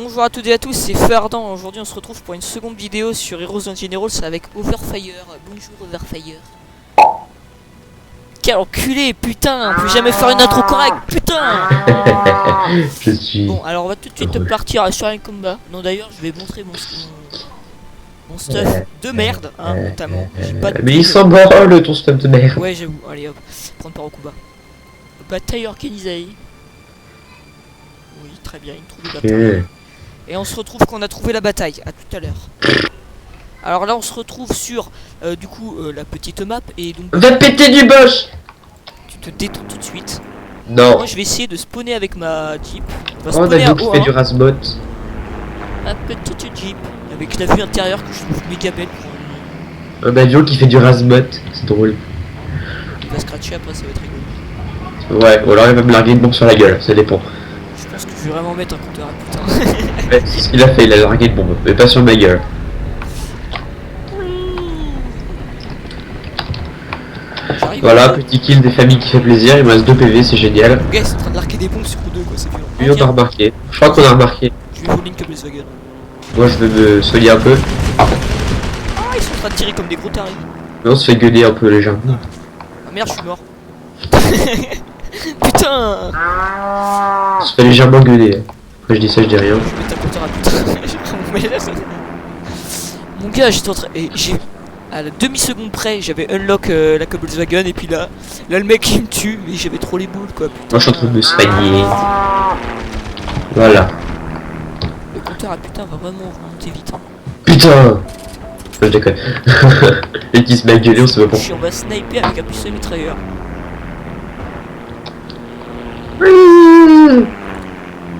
Bonjour à toutes et à tous, c'est Ferdinand. Aujourd'hui on se retrouve pour une seconde vidéo sur Heroes and Generals avec Overfire. Bonjour Overfire. Quel enculé, putain, on peut jamais faire une intro correcte, putain. Je suis... Bon, alors on va tout de suite partir sur un combat. Non d'ailleurs, je vais montrer mon stuff de merde, hein, notamment. Pas de Mais il s'en branle ton stuff de merde. Ouais, j'avoue, allez hop, prendre par au combat. Bataille organisée. Oui, très bien, une trouve de bataille. Et on se retrouve qu'on a trouvé la bataille, à tout à l'heure. Alors là on se retrouve sur du coup la petite map et donc... Va péter du boss. Tu te détends tout de suite. Non. Moi je vais essayer de spawner avec ma Jeep. On va Oh, spawner à qui fait du rasbot. ma petite Jeep avec la vue intérieure que je trouve méga belle. Un avion qui fait du rasbot, c'est drôle. Il va scratcher après, ça va être rigolo. Ouais, ou alors il va me larguer une bombe sur la gueule, ça dépend. Je pense que je vais vraiment mettre un compteur à putain. Ouais, c'est ce qu'il a fait, il a largué une bombe, mais pas sur ma gueule. Voilà, petit kill des familles qui fait plaisir, il me reste 2 PV, c'est génial. Le gars ils sont en train de larguer des bombes sur eux deux quoi, c'est violent. Oui, on a remarqué. Je crois qu'on a remarqué. Je vais voler une Volkswagen. Moi je vais me soigner un peu. Ah, ils sont en train de tirer comme des gros tarés. Mais on se fait gueuler un peu légèrement. Ah merde, je suis mort. Putain. On se fait légèrement gueuler. Après je dis ça, je dis rien. Je vais mettre un compteur à putain. J'ai vraiment merde. Mon gars, j'étais en train... Et j'ai... À la demi-seconde près, j'avais unlock la Volkswagen et puis là le mec il me tue, mais j'avais trop les boules quoi. Putain. Moi je suis en train de me soigner. Voilà. Le compteur à putain va vraiment remonter vite. Hein. Putain. Je déconne. Et qui se met à gueuler, on sait pas pourquoi. On va sniper avec un pistolet mitrailleur.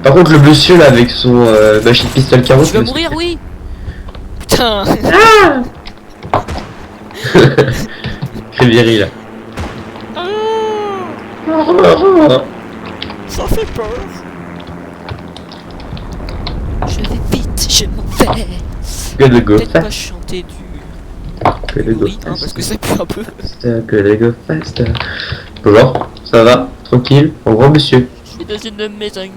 Par contre le monsieur là avec son machine pistol 40. Tu vas mourir, oui. Putain. Crévierie là. Ça fait peur. Je vais vite, je m'en vais. Que le go Peut-être pas fast. chanter Que le go bruit, hein, parce que ça pue un peu. Que le go fast. Bonjour, ça va? Tranquille? Au revoir monsieur. Je suis dans une maison.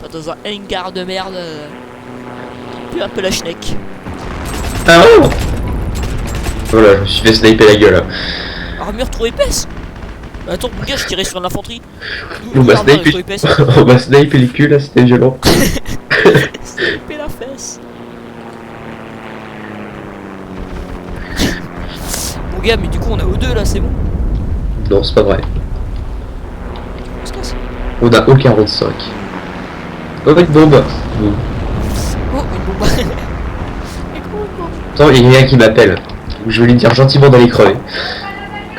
Pas dans un hangar de merde. Puis un peu la schneck. Ah oh. Voilà, je me suis fait sniper la gueule. Armure trop épaisse. Bah, attends mon gars, je tirais sur l'infanterie. On m'a L'armure est sniper. trop épaisse. On m'a sniper les culs là, c'était violent. Sniper la fesse. Mon gars, mais du coup on a O2 là, c'est bon. Non, c'est pas vrai. On se casse. On a O45. Oh, une bombe. Bon. Oh, une bombe. Attends, il y a quelqu'un qui m'appelle. Je vais lui dire gentiment d'aller crever.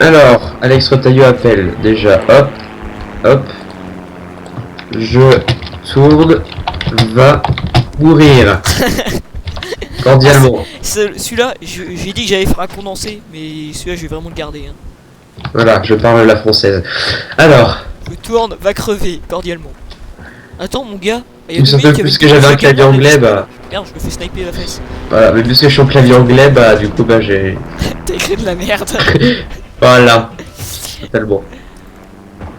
Alors, Alex Retailleau appelle. Déjà, hop. Hop. Je tourne. Va mourir. Cordialement. Celui-là, j'ai dit que j'allais faire un condensé, mais celui-là je vais vraiment le garder. Hein. Voilà, je parle la française. Alors. Je tourne, va crever, cordialement. Attends mon gars. Il me semble que puisque j'avais un clavier anglais, bah... Merde, je me fais sniper la fesse. Voilà, mais puisque je suis en clavier anglais, bah du coup, bah j'ai... T'as écrit de la merde. Voilà. Totalement.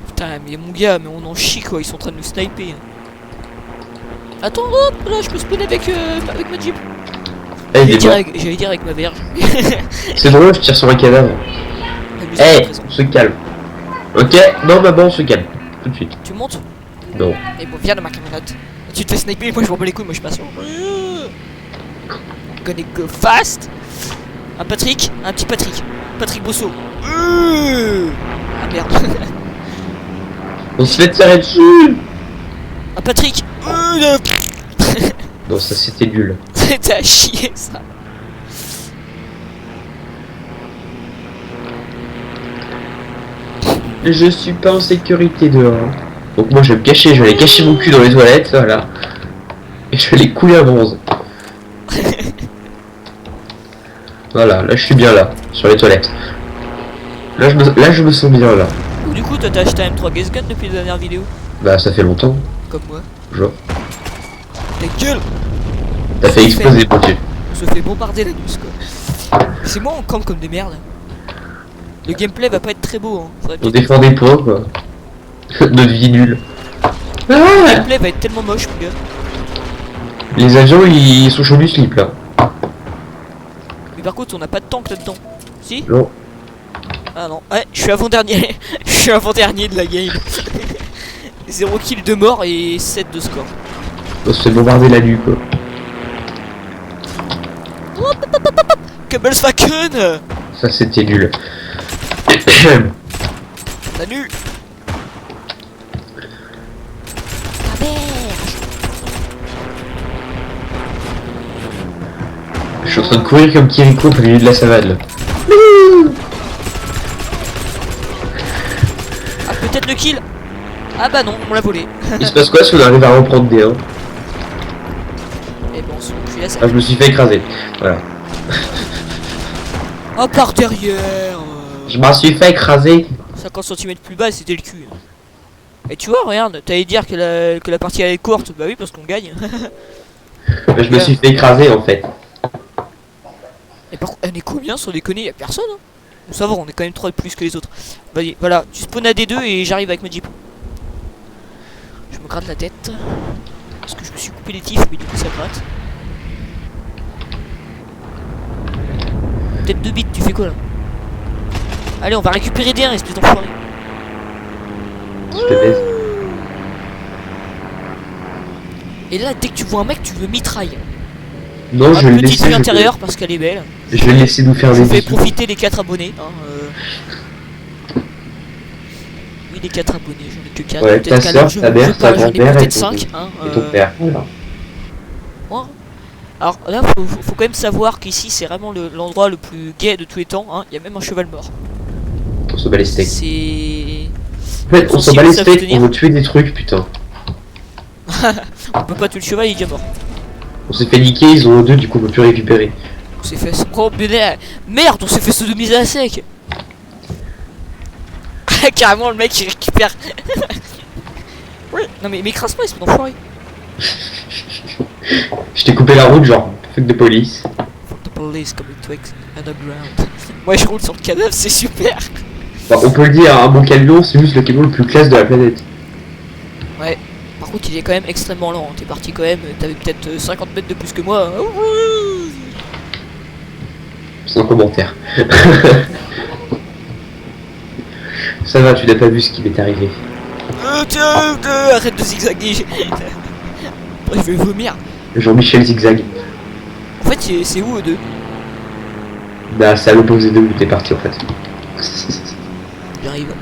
Putain, mais mon gars, mais on en chie quoi, ils sont en train de nous sniper. Hein. Attends, hop, là, je peux spawner avec ma Jeep. Eh, J'allais dire avec ma verge. C'est drôle, je tire sur un cadavre. Eh, on se calme. Ok, non, maman, on se calme. Tout de suite. Tu montes? Non. Et bon, viens dans ma camionnette. Tu te fais sniper, moi je m'en bats les couilles, moi je passe. Gonna go fast. Un Patrick, un petit Patrick. Patrick Bosso. Ah merde. On se fait tirer dessus. Un Patrick. Non, ça c'était nul. C'était à chier ça. Je suis pas en sécurité dehors. Donc moi je vais me cacher, je vais aller cacher mon cul dans les toilettes, voilà. Et je vais les couler à bronze. Voilà, là je suis bien là, sur les toilettes. Là je me sens bien là. Du coup, toi t'as acheté un M3 Gas Gun depuis la dernière vidéo? Bah ça fait longtemps. Comme moi. Genre. Ta gueule. T'as fait exploser mon dieu. On se fait bombarder la news quoi. C'est moi on campe comme des merdes. Le gameplay va pas être très beau hein. On défend des points quoi. Notre vie nulle. Le gameplay va être tellement moche mon gars. Les avions, ils sont chauds du slip, là. Mais par contre, on n'a pas de tank là-dedans. Si? Non. Ah non, ouais, je suis avant-dernier. Je suis avant-dernier de la game. 0 kill de mort et 7 de score. On se fait bombarder la nuit, quoi. Kabelsfaken. Ça, c'était nul. La nul. Je suis en train de courir comme Kiriko au milieu de la savane, là. Ah, peut-être le kill. Ah bah non, on l'a volé. Il se passe quoi si on arrive à reprendre des 1? Et bon, on se recule à ça. Ah, je me suis fait écraser. Voilà. Oh, par derrière. Je m'en suis fait écraser. 50 cm plus bas, c'était le cul. Et tu vois, regarde, t'allais dire que la partie elle est courte. Bah oui, parce qu'on gagne. Je me suis fait écraser, en fait. Et par contre, on est combien sans déconner? Y'a personne, hein. Bon, ça va, on est quand même 3 de plus que les autres. Vas-y, voilà, tu spawn à D2 et j'arrive avec ma jeep. Je me gratte la tête. Parce que je me suis coupé les tifs, mais du coup ça gratte. Tête de bite, tu fais quoi là? Allez, on va récupérer des 1, espèce d'enfoiré. Je te baise. Et là, dès que tu vois un mec, tu le mitrailles. Non, je vais le Petite laisser. vue intérieure parce qu'elle est belle. Je vais le laisser nous faire Je des vais bisous. profiter les 4 abonnés. Hein, Oui, les 4 abonnés, j'en ai que 4. Ouais, ta sœur, ta mère, ta j'en ai grand-mère peut-être et 5. ton père. Voilà. Alors là, faut quand même savoir qu'ici, c'est vraiment l'endroit le plus gai de tous les temps. Hein. Il y a même un cheval mort. On se bat les steaks. C'est... En fait, on Faut se bat les aussi steaks, s'abstenir. on veut tuer des trucs, putain. On peut pas tuer le cheval, il est déjà mort. On s'est fait niquer, ils ont 2, du coup on peut plus récupérer. On s'est fait... Oh, merde, on s'est fait sodomiser à sec. Carrément, le mec, il récupère... Oui. Non mais m'écrase pas, espèce d'enfoiré. Je t'ai coupé la route, genre, fuck de police. The police coming to underground. Moi je roule sur le cadavre, c'est super. Enfin, on peut le dire, un bon camion, c'est juste le camion le plus classe de la planète. Ouais. Par contre, il est quand même extrêmement lent. T'es parti quand même, t'avais peut-être 50 mètres de plus que moi. Sans commentaire. Ça va, tu n'as pas vu ce qui m'est arrivé. Arrête de zigzaguer. Je vais vomir. Jean-Michel zigzag. En fait, c'est où eux deux? Bah, c'est à l'opposé de où t'es parti en fait. J'arrive.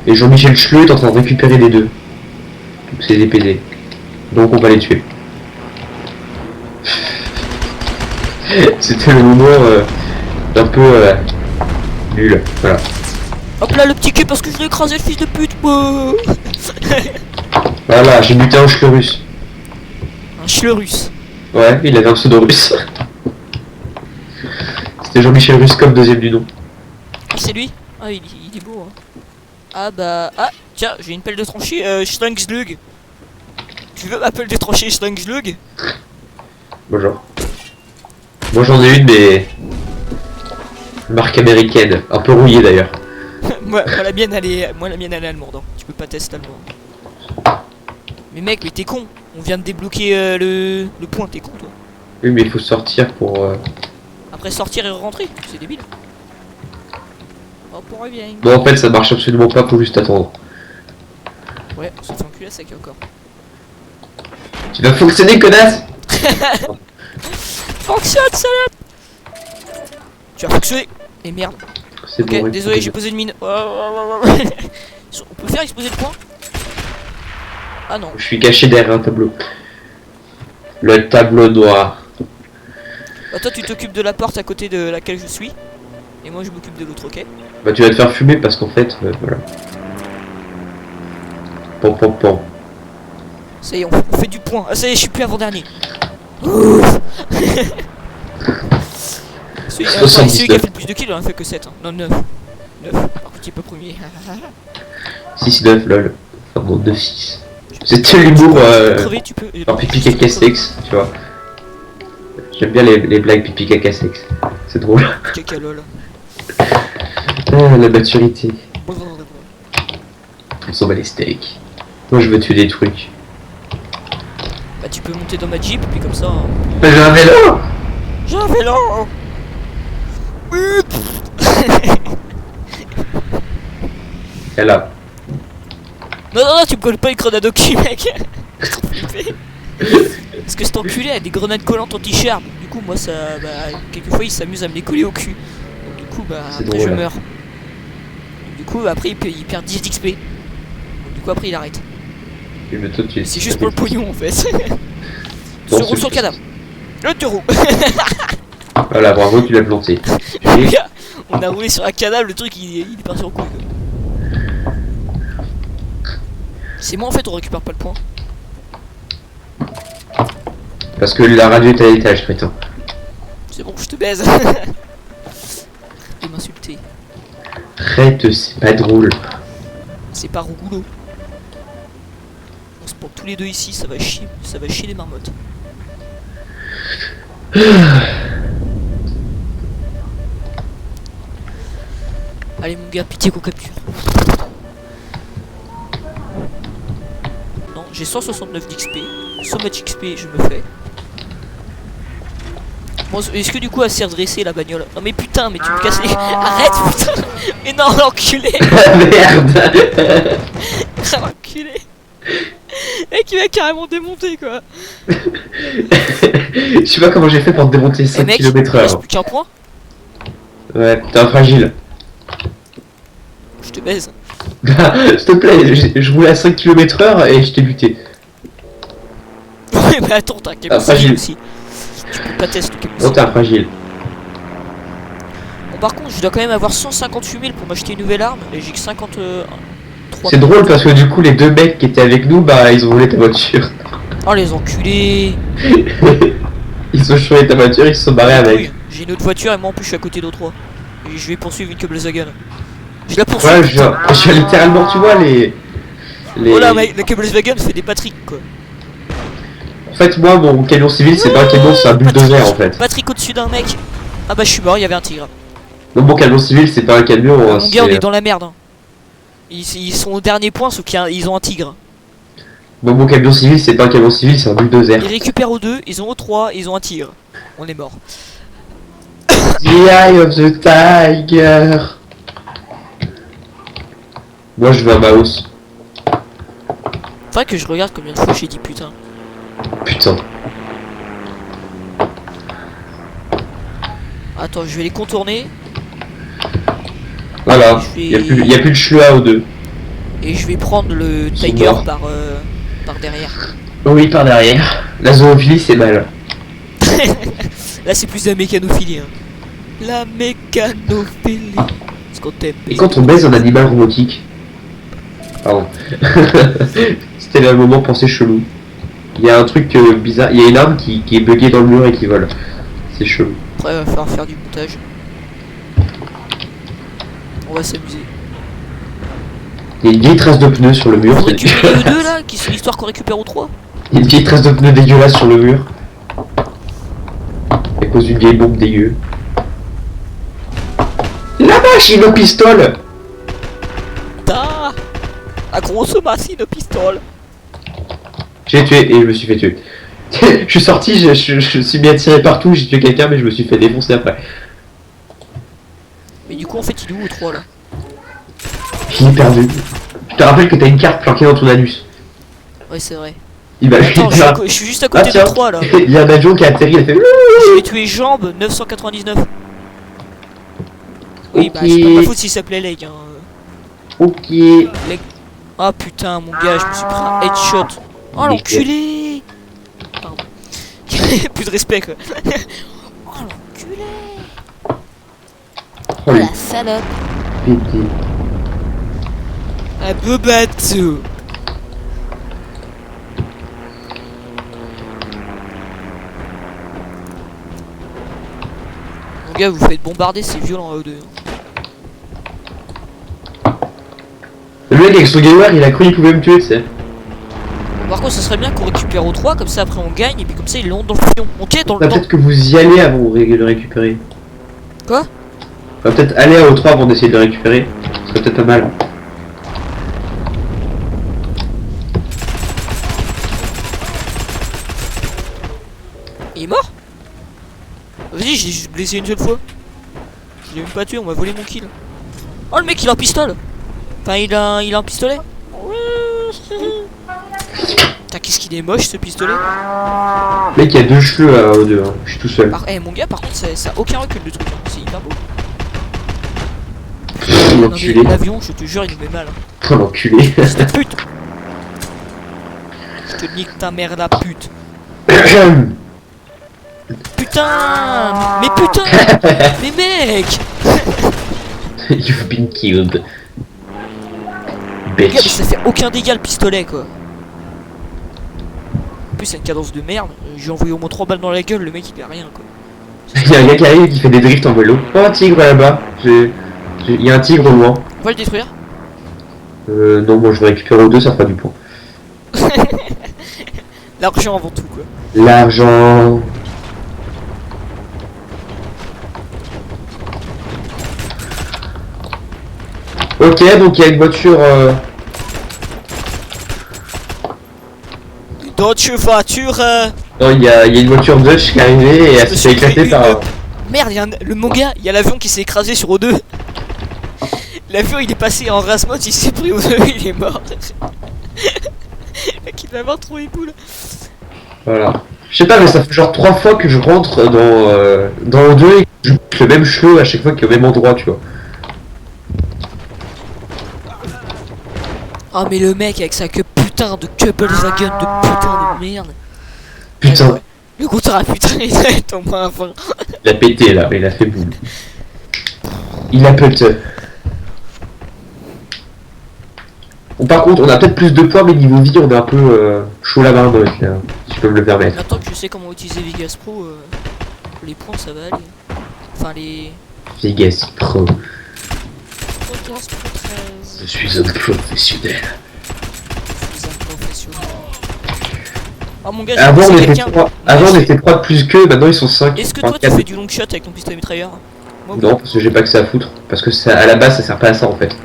Et Jean-Michel Schleu est en train de récupérer les deux. Donc c'est des PD. Donc on va les tuer. C'était le moment un peu nul. Voilà. Hop là, le petit cul parce que je l'ai écrasé, le fils de pute. Voilà, j'ai buté un Schleu russe. Un Schleurus. Ouais, il avait un pseudo russe. C'était Jean-Michel Ruskov, deuxième du nom. Ah, c'est lui? Ah, il est beau. Hein. Ah bah... Ah, tiens, j'ai une pelle de tranchée, Schlangslug. Tu veux ma pelle de tranchée Schlangslug? Bonjour. Moi j'en ai une, mais... marque américaine, un peu rouillée d'ailleurs. moi la mienne elle est allemande. Hein. Tu peux pas tester allemand. Mais mec, mais t'es con. On vient de débloquer le point, t'es con toi. Oui, mais il faut sortir pour... Après sortir et rentrer, c'est débile. Hop, on revient. Non, en fait ça marche absolument pas, faut juste attendre. Ouais, on s'en fait enculer à sec encore. Tu vas fonctionner, connasse. Fonctionne, salope. Tu as fonctionné. Et merde. C'est Ok, bon, désolé, j'ai posé une mine. On peut faire exploser le point? Ah non. Je suis caché derrière un tableau. Le tableau noir. Bah toi tu t'occupes de la porte à côté de laquelle je suis. Et moi je m'occupe de l'autre, ok? Bah tu vas te faire fumer parce qu'en fait, voilà. Pom pom pom. Ça y est, on fait du point. Ah ça y est, je suis plus avant-dernier. Ouf. Celui qui a fait le plus de kills en a fait que 7. Hein. Non, 9. 9. Par contre il est pas premier. 6-9 lol. Enfin bon, 2-6. C'était l'humour Crever, tu peux. en pipi caca sexe, tu vois. J'aime bien les blagues pipi caca sexe. C'est drôle. Caca lol. Ah, la maturité. Ils s'en bat les steaks. Moi je veux tuer des trucs. Bah tu peux monter dans ma Jeep, puis comme ça... Mais j'ai un vélo. J'ai un vélo. Et là. Non, non, non, tu me colles pas une grenade au cul, mec. Parce que cet enculé a des grenades collantes anti-char. Du coup, moi, ça... Bah, quelquefois, il s'amuse à me les coller au cul. Donc, du coup, bah, après, drôle, je hein. meurs. Du coup, après, il perd 10 d'XP. Donc, du coup, après, il arrête. Mais toi, tu... C'est juste pour le pognon, en fait. Tu Non, roules c'est- sur le cadavre. Là, tu roules. Voilà, bravo, tu l'as planté. On a roulé sur un cadavre, le truc, il est parti en couille, quoi. C'est moi, en fait, on récupère pas le point. Parce que la radio est à l'étage, crétin. C'est bon, je te baise. De m'insulter. Arrête, c'est pas drôle. C'est pas rougoulot. On se prend tous les deux ici, ça va chier les marmottes. Allez mon gars, pitié qu'on capture. Non, j'ai 169 d'XP. So much XP, je me fais. Bon, est-ce que du coup elle s'est redressée la bagnole? Non mais putain, mais tu me casses les... Arrête putain. Mais non, l'enculé. Merde. L'enculé. Mec, il m'a carrément démonté quoi. Je sais pas comment j'ai fait pour te démonter Eh 5 mec, il km/h. reste plus qu'un point. Ouais, t'es un fragile. Je te baise. S'il te plaît, je roulais à 5 km/h et je t'ai buté. Ouais mais attends, t'as un camion fragile. aussi. Tu peux pas tester le camion. Non, t'es un fragile. Bon, par contre, je dois quand même avoir 158 000 pour m'acheter une nouvelle arme et j'ai que 53 C'est 000. drôle parce que du coup, les deux mecs qui étaient avec nous, bah ils ont volé ta voiture. Oh les enculés. Ils ont changé ta voiture, ils se sont barrés avec. Oui, j'ai une autre voiture et moi en plus je suis à côté d'autres trois. Et je vais poursuivre une Kebelzagen. Je la poursuis. Ouais, je suis littéralement, tu vois, les... Oh là mec, la Kebelzagen fait des Patrick quoi. En fait, moi, mon camion civil, c'est pas un camion, c'est un bulldozer en fait. Patrick au-dessus d'un mec. Ah bah je suis mort, il y avait un tigre. Non, mon camion civil, c'est pas un camion. Ah, hein, mon gars, on c'est- est dans la merde. Hein. Ils sont au dernier point sauf qu'ils ont un tigre. Bon, mon camion civil, c'est pas un camion civil, c'est un bulldozer. Ils récupèrent au 2, ils ont au 3, ils ont un tigre. On est mort. The Eye of the Tiger. Moi, je veux un mouse. Faudrait que je regarde combien de fois j'ai dit putain. Putain. Attends, je vais les contourner Voilà. Je vais- Y a plus de chlua aux deux. et je vais prendre le Ils sont tiger morts. par derrière. Oui, par derrière. La zoophilie, c'est mal. Là c'est plus la mécanophilie. Hein. La mécanophilie. Ce qu'on t'aime. Et quand on baise un animal robotique. Pardon. C'était le moment pensé chelou. Il y a un truc bizarre. Il y a une arme qui est buggée dans le mur et qui vole. C'est chelou. Après, il va falloir faire du montage. On va s'amuser. Il y a une vieille trace de pneu sur le mur. On c'est récupère les dégueulasse. deux là, qui sont l'histoire qu'on récupère au 3. Il y a une vieille trace de pneu dégueulasse sur le mur. À cause d'une vieille bombe dégueu. La machine au pistolet. Ta à grosse machine de pistole. J'ai tué et je me suis fait tuer. Je suis sorti, je suis bien tiré partout, j'ai tué quelqu'un mais je me suis fait défoncer après. Mais du coup, en fait, il est où au 3 là? Je l'ai perdu. Je te rappelle que t'as une carte planquée dans ton anus. Ouais, c'est vrai. Il va Attends, je suis juste à côté tiens. de 3 là. Il y a un avion qui a atterri, il a fait. Je vais tuer Jambe 999. Oui, bah, c'est pas ma faute s'il s'appelait Leg. Hein. Ok. Leg. Ah putain, mon gars, je me suis pris un headshot. Oh l'enculé! Pardon. Plus de respect quoi. Oh l'enculé! Oh, Oh les la salope! pétés. Un beau bateau! Mon gars, vous faites bombarder, c'est violent à eux deux. Le mec avec son gamer, il a cru qu'il pouvait me tuer, tu sais. Par contre, ce serait bien qu'on récupère au 3, comme ça après on gagne, et puis comme ça ils l'ont dans le fion. Ok, dans le Bah, temps. peut-être que vous y allez avant de le récupérer. Quoi? Bah, peut-être aller à O3 avant d'essayer de le récupérer. Ce serait peut-être pas mal. Il est mort? Vas-y, j'ai juste blessé une seule fois. Je l'ai même pas tué, on m'a volé mon kill. Oh, le mec, il a un pistolet. Enfin, il a un pistolet. Putain, qu'est-ce qu'il est moche, ce pistolet. Mec, il y a 2 cheveux à O2, hein. Je suis tout seul. Mon gars, par contre, ça a aucun recul, le truc. C'est hyper beau. Non, L'enculé. mais l'avion, je te jure, il nous met mal. Oh, l'enculé. C'est ta pute. Je te nique ta mère, la pute. Putain. Mais putain. Mais mec. You've been killed. Les gars, mais Bitch. ça fait aucun dégât le pistolet, quoi. En plus, c'est une cadence de merde. J'ai envoyé au moins 3 balles dans la gueule, le mec il a rien, quoi. Il y a un gars qui arrive et qui fait des drifts en vélo. Oh, un tigre là-bas. Il y a un tigre au loin. On va le détruire. Non, bon, je vais récupérer O2, ça fera du point. L'argent avant tout, quoi. L'argent. Ok, donc il y a une voiture. D'autres voitures. Non, il y a une voiture Dodge qui est arrivée et elle me s'est suis éclatée fait par. Merde, le mon gars, il y a l'avion qui s'est écrasé sur O2. L'avion il est passé en race mode, il s'est pris O2, il est mort. Le mec il va avoir trop les boules. Voilà. Je sais pas, mais ça fait genre 3 fois que je rentre dans O2 et que je boucle le même cheveu à chaque fois qu'il est au même endroit, tu vois. Oh, mais le mec avec sa queue putain de Kubelwagen de putain de merde. Putain, Le compteur à putain il est au moins à 20. il a pété là, mais il a fait boule. Il a pété. Bon, par contre, on a peut-être plus de points, mais niveau vie, on est un peu chaud la barre là, si je peux me le permettre. Maintenant que je sais comment utiliser Vegas Pro, les points ça va aller. Enfin les... Vegas Pro. Vegas Pro 13. Je suis un professionnel. Je suis un professionnel. Oh mon gars, j'ai Avant, pensé on à était quelqu'un. 3. Avant, on était 3 de plus qu'eux, maintenant ils sont 5. Est-ce que toi tu fais du long shot avec ton pistolet mitrailleur? Moi, Non, parce que j'ai pas que ça à foutre. Parce que ça, à la base, ça sert pas à ça en fait.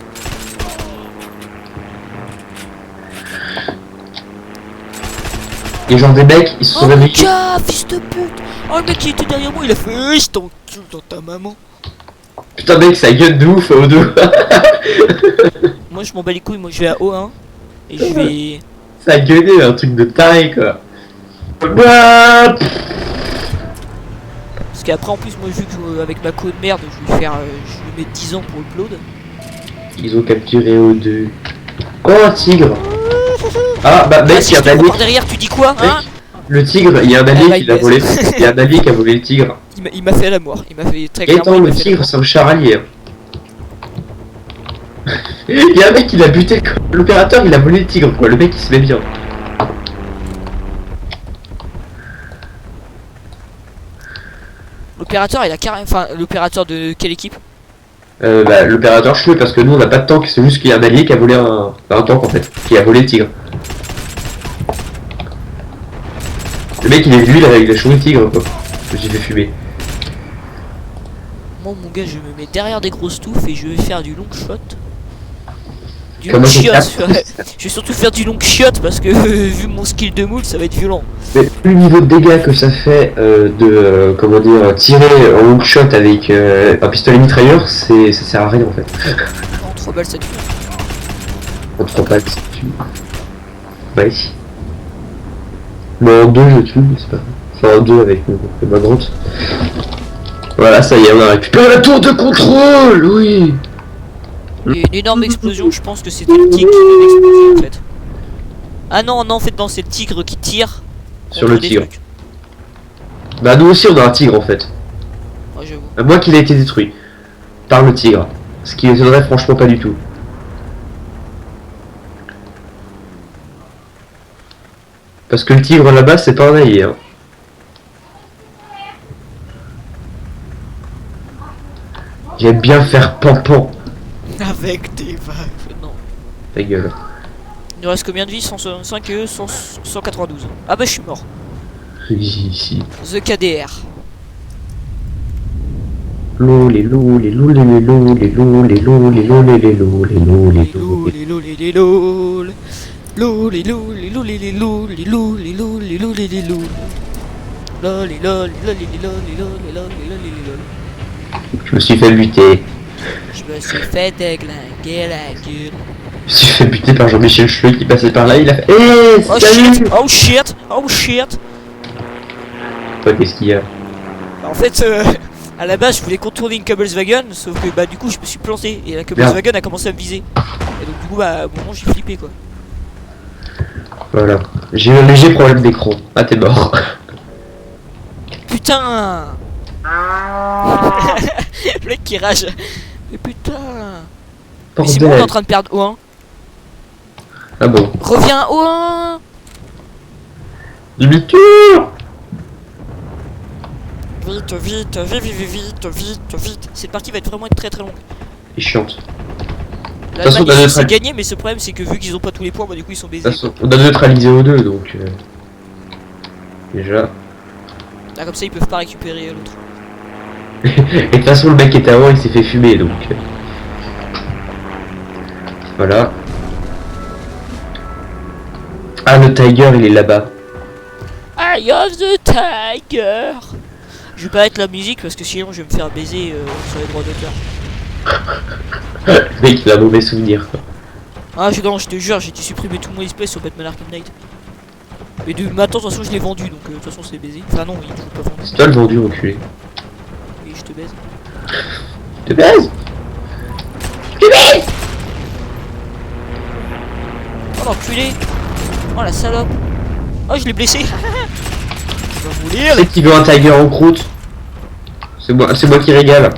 Et genre des mecs, ils se sont oh mon réveillés. gars, fils de pute! Oh le mec qui était derrière moi, il a fait je t'encule dans ta maman. Putain, mec, ça gueule de ouf au dos. Moi je m'en bats les couilles, moi je vais à O1 et je vais. Ça a gueulé, un truc de taré quoi. What? Parce qu'après en plus, moi vu que avec ma code merde, je vais faire. Je vais mettre 10 ans pour upload. Ils ont capturé O2. Oh, un tigre. Ah, bah, Ah, mec, si il y je a te un allié. par derrière, tu dis quoi hein? Le tigre, il y a un allié bah, qui l'a il volé. baisse. Il y a un allié qui a volé le tigre. Il m'a fait à la mort, il m'a fait très Et clairement. attends, il le m'a fait la tigre, mort. c'est un char allié. Il y a un mec qui l'a buté. Quoi. L'opérateur, il a volé le tigre, quoi. Le mec, il se met bien. L'opérateur, il a carrément. Enfin, l'opérateur de quelle équipe? Bah, l'opérateur chouette parce que nous on n'a pas de tank, c'est juste qu'il y a un allié qui a volé un tank en fait, qui a volé le tigre. Le mec il est venu, il a choué le tigre quoi. J'ai fait fumer. Moi, mon gars, je me mets derrière des grosses touffes et je vais faire du long shot. Du Comment long ça shot, tape ouais. Je vais surtout faire du long shot parce que vu mon skill de moule, ça va être violent. Mais le niveau de dégâts que ça fait comment dire, tirer en long shot avec un pistolet mitrailleur, ça sert à rien en fait. En 3 balles, ça tue. En 3 balles, ça tue. Bah ici. Mais en 2 je tue, mais c'est pas grave. Enfin en 2 avec ma grotte. Voilà, ça y est, on a récupéré la tour de contrôle, oui. Il y a une énorme explosion, je pense que c'était le tigre qui a explosé en fait. Ah non, non, en fait, non, c'est le tigre qui tire Sur contre le des tigre. trucs. Bah nous aussi on a un tigre en fait. Ouais, j'avoue. À moins qu'il ait été détruit par le tigre. Ce qui m'étonnerait franchement pas du tout. Parce que le tigre là-bas c'est pas un allié hein. J'aime bien faire pan-pan. Avec des vagues, non. Ta gueule. Il nous reste combien de vie? 165 et eux 192. Ah bah je suis mort. Ici. The KDR. Lou les loups, les loups, les loups, les loups, les loups, les loups, les loups, les loups, les loups, Les loups, les loups, les loups, les loups, les loups, les loups, les loups, les loups, les loups, les loups, les loups. Loli, loli, loli, loli, loli, loli, loli, loli. Je me suis fait buter. Je me suis fait déglinguer la gueule. Je me suis fait buter par Jean-Michel Schleu qui passait par là, il a fait Eh Oh salut shit, oh shit, oh shit. Toi, qu'est-ce qu'il y a? En fait, à la base, je voulais contourner une Cobbleswagon, sauf que bah du coup, je me suis planté et la Cobbleswagon a commencé à me viser. Et donc du coup, bah, à un moment, j'ai flippé quoi. Voilà. J'ai eu un léger problème d'écran. Ah, t'es mort. Putain. Le mec qui rage. Mais putain. Mais c'est bon, on est en Bordel. train de perdre O1. Ah bon. Reviens O1. Demi-tour. Vite, vite, vite, vite, vite, vite, vite. Cette partie va être vraiment très très longue. Et chiante. L'Allemagne on a c'est neutralisé. gagné, mais ce problème c'est que vu qu'ils ont pas tous les points, bah du coup ils sont De baisés. toute façon, on a neutralisé O2 donc. Déjà. Ah, comme ça ils peuvent pas récupérer l'autre. Et de toute façon, le mec qui était avant, il s'est fait fumer donc. Voilà. Ah, le Tiger, il est là-bas. Eye of the Tiger. Je vais pas mettre la musique parce que sinon je vais me faire baiser sur les droits d'auteur. Le mec, il a un mauvais souvenir quoi. Ah non, je te jure, j'ai dû supprimer tout mon espèce sur Batman Arkham Knight. Mais maintenant de toute façon je l'ai vendu donc de toute façon c'est baisé. Enfin non, il est toujours pas vendu. C'est toi le vendu, reculé. Oui, je te baise. Tu te baises? Oh l'enculé. Oh la salope. Oh je l'ai blessé. Je vais mourir. C'est qui veut un Tiger en croûte? C'est moi qui régale.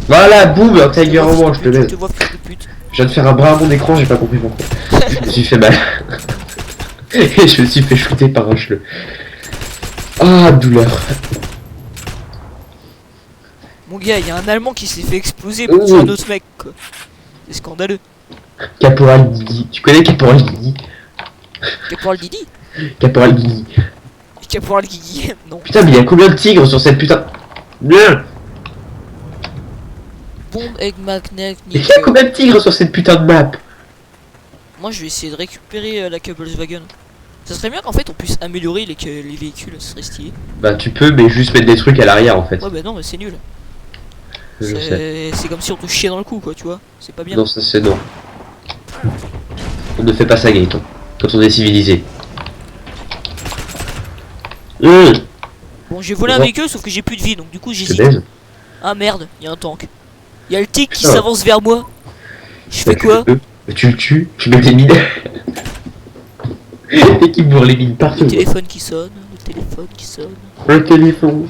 Voilà, boum, un Tiger en moins, je te Je baise. te vois fils de pute. Je viens de faire un bras à mon écran, j'ai pas compris pourquoi. Je me suis fait mal. Et je me suis fait shooter par un cheveu. Ah, douleur. Mon gars, il y a un Allemand qui s'est fait exploser pour tuer un autre mec quoi. C'est scandaleux. Caporal Guigui. Tu connais Caporal Guigui? Caporal Didi. Caporal Guigui. Caporal Guigui. Non. Putain, mais il y a combien de tigres sur cette putain... Bien. Bombe Egg Magnet. Mais il y a combien de tigres sur cette putain de map? Moi je vais essayer de récupérer la Cobbleswagon. Ça serait bien qu'en fait on puisse améliorer les véhicules, ça serait stylé. Bah tu peux, mais juste mettre des trucs à l'arrière en fait. Ouais bah non mais c'est nul. Je sais. C'est comme si on te chiait dans le cou quoi, tu vois. C'est pas bien. Non, ça c'est non. On ne fait pas ça, Gaëtan. Quand on est civilisé. Bon j'ai volé un Bon. véhicule sauf que j'ai plus de vie donc du coup Je te j'hésite. baise. Ah merde, il y a un tank. Il y a le tic qui Ah. s'avance vers moi. Je fais Bah, quoi? Tu le tues, tu mets des mines. Et qui bourre les mines partout. Le téléphone qui sonne, le téléphone qui sonne. Le téléphone.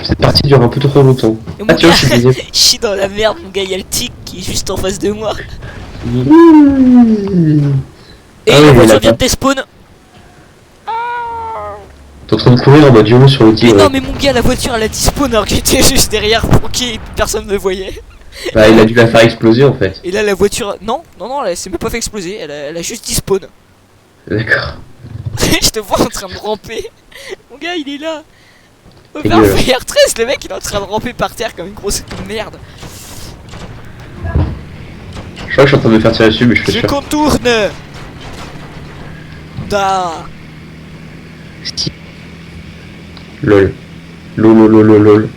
Cette partie dure un peu trop longtemps. Et mon Ah tu vois, gars, je disais. je suis dans la merde, mon gars, il y a le tic qui est juste en face de moi. Et Ah ouais, la mais voiture là, vient de despawn. T'es en train de courir en mode YOLO sur le Mais tigre. non mais mon gars, la voiture elle a despawn alors que j'étais juste derrière planqué et personne ne me voyait. Bah il a dû la faire exploser en fait. Et là la voiture... Non, elle s'est même pas fait exploser, elle a juste despawn. D'accord. Je te vois en train de ramper. Mon gars il est là. Au Dégueulasse. VR13, le mec il est en train de ramper par terre comme une grosse merde. Je crois que je suis en train de me faire tirer dessus mais je suis Je sûr. contourne. Da. Si. Lol. Lol.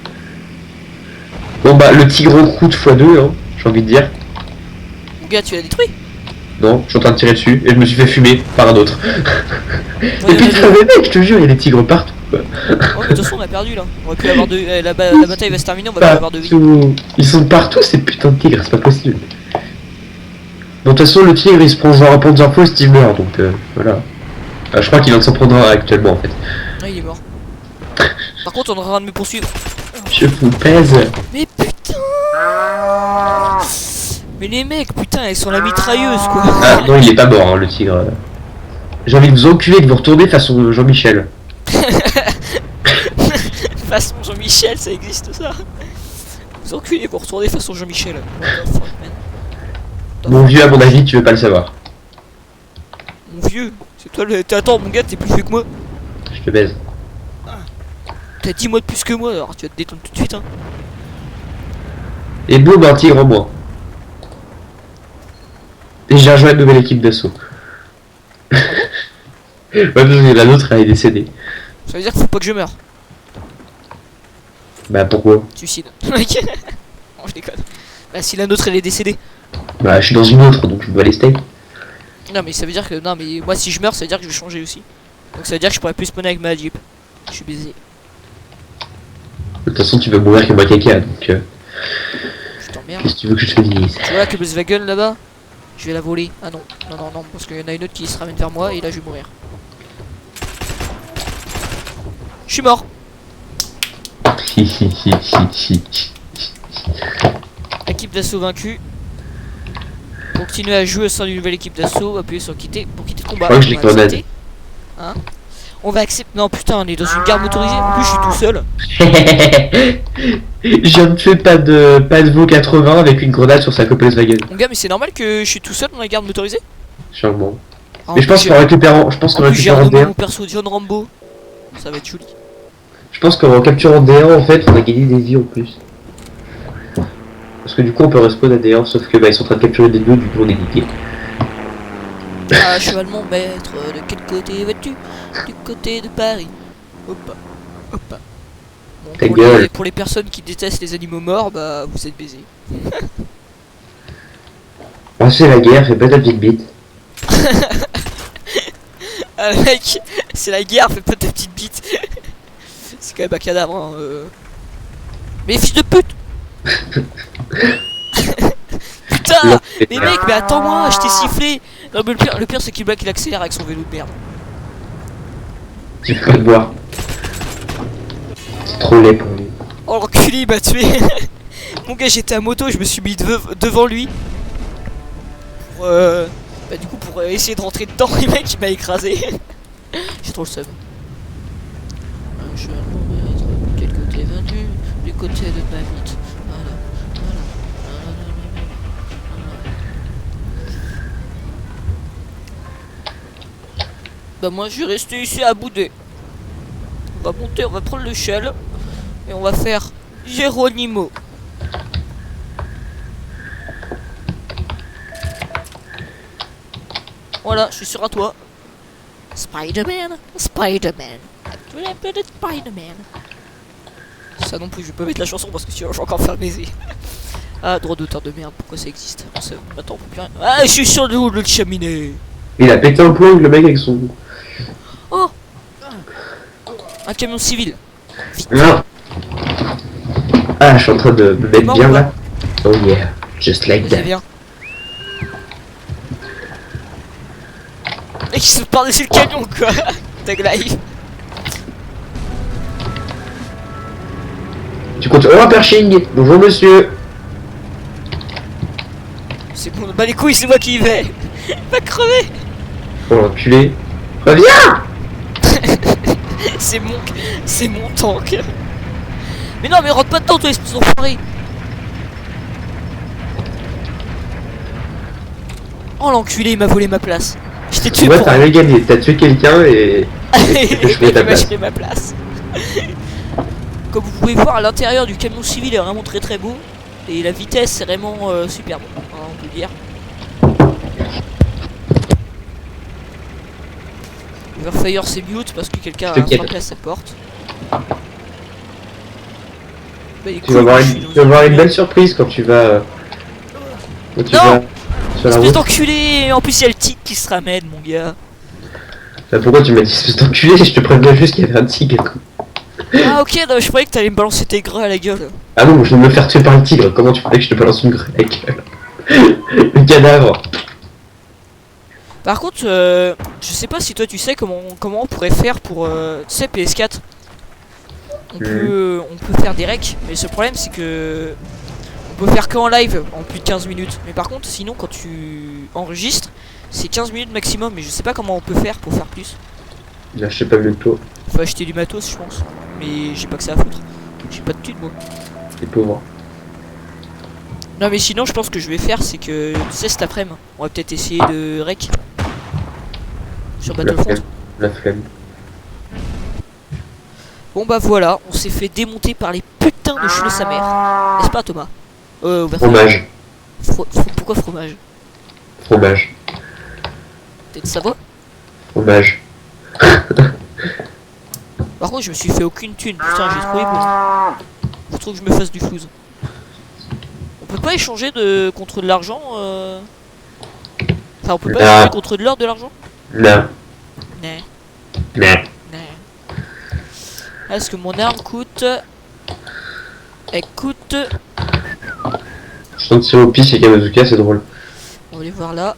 Bon bah le tigre en croûte x2 hein, j'ai envie de dire. Mon gars tu l'as détruit. Non, je suis en train de tirer dessus et je me suis fait fumer par un autre. Ouais, Et putain mais mec, je te jure, il y a des tigres partout. Quoi. mais de toute façon on a perdu là. On aurait pu avoir deux... la bataille va se terminer, on va plus avoir de vie. Partout. Ils sont partout ces putains de tigres, c'est pas possible. Bon de toute façon le tigre il se prend genre un Panzerfaust il meurt donc voilà. Je crois qu'il vient de s'en prendre un actuellement en fait. Ah il est mort. Par contre on aura de me poursuivre. Je vous pèse. Mais putain. Mais les mecs putain ils sont la mitrailleuse quoi. Ah non il est pas mort hein, le tigre. J'ai envie de vous enculer et de vous retourner façon Jean-Michel. Façon Jean-Michel ça existe ça. Vous enculez vous retournez façon Jean-Michel. What the fuck, man. Mon vieux à mon avis tu veux pas le savoir. Mon vieux, c'est toi le... Attends mon gars t'es plus vieux que moi. Je te baise. T'as 10 mois de plus que moi alors tu vas te détendre tout de suite hein. Et boum, un tigre en moins. Et j'ai rejoint une nouvelle équipe d'assaut. Ouais, parce que la nôtre elle est décédée. Ça veut dire qu'il faut pas que je meure. Bah pourquoi? Suicide. Mec. Non, je déconne. Bah si la nôtre elle est décédée. Bah je suis dans une autre, donc je dois aller steak. Non mais ça veut dire que... Non mais moi si je meurs ça veut dire que je vais changer aussi. Donc ça veut dire que je pourrais plus spawner avec ma Jeep. Je suis baisé. De toute façon tu vas mourir comme un caca, donc Je t'emmerde. qu'est-ce que tu veux que je te dise? Tu vois la Volkswagen là-bas? Je vais la voler. Ah non. Non non non parce qu'il y en a une autre qui se ramène vers moi et là je vais mourir. Je suis mort. Équipe d'assaut vaincue. Pour continuer à jouer au sein d'une nouvelle équipe d'assaut, appuyez sur quitter pour quitter le combat. crois que je l'ai On va condamné. accepter. Hein? On va accepter. Non putain, on est dans une gare motorisée. En plus, je suis tout seul. Je ne fais pas de Vaux 80 avec une grenade sur sa Volkswagen. Mon gars, mais c'est normal que je suis tout seul dans la gare motorisée. Charmant. Ah, Mais je pense qu'en récupérant, j'ai renommé D1, mon perso John Rambo. Ça va être joli. je pense qu'en capturant D1 en fait, on a gagné des vies en plus. Parce que du coup, on peut respawn à D1, sauf que bah ils sont en train de capturer des deux, du coup on est geeké. Ah, cheval mon maître, de quel côté vas-tu? Du côté de Paris. Hop, hop. Bon, Ta gueule. pour les personnes qui détestent les animaux morts, bah vous êtes baisés. Ah, c'est la guerre, fais pas ta petite bite. Ah mec, c'est la guerre, fais pas ta petite bite. C'est quand même un cadavre, hein. Mais fils de pute. Putain. Mais mec, mais attends-moi, je t'ai sifflé. Non mais le pire c'est qu'il accélère avec son vélo de merde. Tu peux pas te boire. C'est trop laid pour lui. Oh l'enculé, il m'a tué. Mon gars, j'étais à moto, je me suis mis devant lui. Pour bah du coup pour essayer de rentrer dedans, et mec il m'a écrasé. J'ai trop le seum. Un cheval mon maître, quel côté vas-tu? Du côté de ma bite. Voilà. Bah moi je vais rester ici à bouder. On va monter, on va prendre l'échelle et on va faire Geronimo. Voilà, je suis sur un toit. Spider-Man, Spider-Man, Spider-Man. Ça non plus, je vais pas mettre la chanson parce que sinon je vais encore faire baiser. Ah, droit d'auteur de merde, pourquoi ça existe? Attends, on peut plus rien. Ah, je suis sur le haut de la cheminée. Il a pété un plomb, le mec avec son. Oh, un camion civil. Non. Ah, je suis en train de me mettre Mort bien ou pas? là. Oh yeah, just like Vas-y, that. viens. Mec, il saute par-dessus le camion, quoi. Tag life. Tu comptes. Oh, Pershing. Bonjour monsieur. C'est bon, bah les couilles, c'est moi qui y vais. Va crever. Oh l'enculé. Reviens. C'est mon tank. Mais non, mais rentre pas dedans, toi, espèce d'enfoiré. Oh l'enculé, il m'a volé ma place. Je t'ai tué Ouais, pour t'as rien gagné. T'as tué quelqu'un et. il je fais ta m'a place. acheté ma place. Comme vous pouvez voir, à l'intérieur du camion civil est vraiment très très beau. Et la vitesse est vraiment superbe, hein, on peut dire. Overfire c'est mute parce que quelqu'un a frappé à sa porte. Bah, Tu vas avoir une belle surprise quand tu vas. Quand tu Non, vas sur la espèce route. d'enculé. En plus il y a le tic qui se ramène, mon gars. Bah, pourquoi tu m'as dit espèce d'enculé? Je te préviens juste qu'il y avait un tigre. Ah ok, non, je croyais que t'allais me balancer tes grès à la gueule. Ah non, je viens de me faire tuer par un tigre. Comment tu croyais que je te balance une grue à la gueule? Le cadavre. Par contre, je sais pas si toi tu sais comment on pourrait faire pour... tu sais, PS4. On peut faire des recs, mais ce problème c'est que... On peut faire qu'en live en plus de 15 minutes. Mais par contre, sinon quand tu enregistres, c'est 15 minutes maximum. Mais je sais pas comment on peut faire pour faire plus. Là, je sais pas mieux que toi. Faut acheter du matos, je pense. Mais j'ai pas que ça à foutre. J'ai pas de thunes, moi. T'es pauvre. Non, mais sinon, je pense que je vais faire, c'est que... Tu sais, cet après-midi, on va peut-être essayer de rec. Sur La Battlefront. flemme. La flemme. Bon bah voilà, on s'est fait démonter par les putains de cheveux sa mère. N'est-ce pas, Thomas? Fromage. Pourquoi fromage? Fromage. T'es de Savoie? Fromage. Par contre, je me suis fait aucune thune. Putain, j'ai trouvé bon. Faut trop que je me fasse du flouze. On peut pas échanger contre de l'argent Enfin, on peut pas échanger contre de l'or de l'argent. Non. Non. Non. Non. Est-ce que mon arme coûte... Elle coûte... Je sens que tirer au pif et Kamazuka, c'est drôle. On va aller voir là.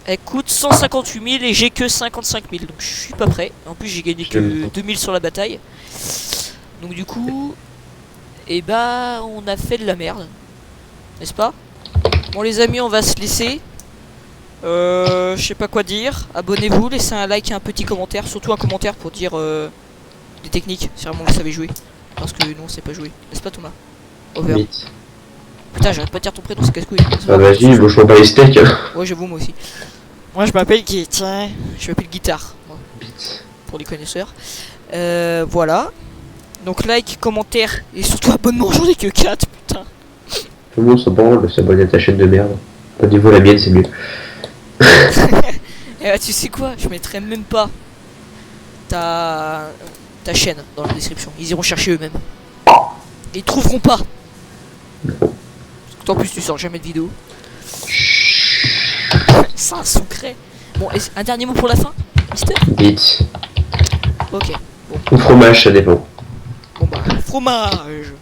Elle coûte 158 000 et j'ai que 55 000. Donc je suis pas prêt. En plus j'ai gagné que 2000 sur la bataille. Donc du coup... Et bah on a fait de la merde. N'est-ce pas? Bon les amis, on va se laisser. Je sais pas quoi dire. Abonnez-vous, laissez un like et un petit commentaire. Surtout un commentaire pour dire des techniques. Si vraiment vous savez jouer. Parce que nous on sait pas jouer. N'est-ce pas Thomas? Over. Vite. Putain, j'arrête pas de dire ton prénom, c'est casse-couille. Ah vas-y, bouge-moi pas les steaks. Ouais, j'avoue, moi aussi. Moi, je m'appelle Tiens, je m'appelle Guitare. Moi, Vite. pour les connaisseurs. Voilà. Donc, like, commentaire et surtout abonnement, j'en ai que 4, putain. Tout le monde se branle, s'abonner à ta chaîne de merde. Au niveau la mienne, c'est mieux. Et bah, tu sais quoi? Je mettrai même pas ta chaîne dans la description. Ils iront chercher eux-mêmes. Et ils trouveront pas. Non. En plus, tu sors jamais de vidéo. C'est un secret. Bon, un dernier mot pour la fin, Mister? Vite. Ok. Ou fromage, ça dépend. Bon bah, fromage.